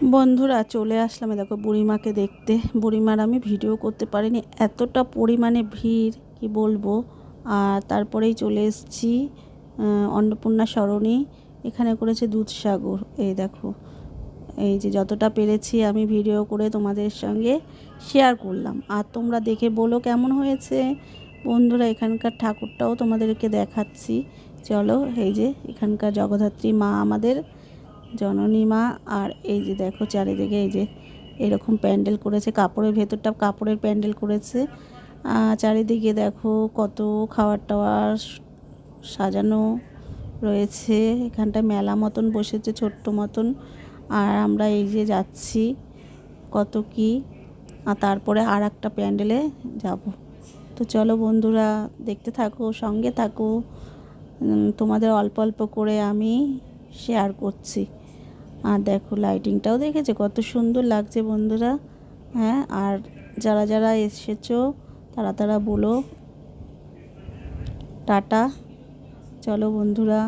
বন্ধুরা চলে আসলাম, দেখো বুড়িমাকে দেখতে। বুড়িমার আমি ভিডিও করতে পারিনি, এতটা পরিমাণে ভিড় কি বলবো। আর তারপরেই চলে এসেছি অন্নপূর্ণা সরণি। এখানে করেছে দুধসাগর। এই দেখো, এই যে যতটা পেরেছি আমি ভিডিও করে তোমাদের সঙ্গে শেয়ার করলাম। আর তোমরা দেখে বলো কেমন হয়েছে। বন্ধুরা এখানকার ঠাকুরটাও তোমাদেরকে দেখাচ্ছি, চলো। এই যে এখানকার জগদ্ধাত্রী মা আমাদের জননী মা। আর এই যে দেখো চারিদিকে এই যে এরকম প্যান্ডেল করেছে, কাপড়ের ভেতরটা কাপড়ের প্যান্ডেল করেছে। চারিদিকে দেখো কত খাবার টাওয়ার সাজানো রয়েছে। এখানটা মেলা মতন বসেছে, ছোট্ট মতন। আর আমরা এই যে যাচ্ছি কত কি। আর তারপরে আর একটা প্যান্ডেলে যাব। তো চলো বন্ধুরা দেখতে থাকো, সঙ্গে থাকো। তোমাদের অল্প অল্প করে আমি শেয়ার করছি। আর দেখো লাইটিংটাও দেখেছে কত সুন্দর লাগছে বন্ধুরা। হ্যাঁ, আর যারা যারা এসেছো তারা বলো টাটা। চলো বন্ধুরা।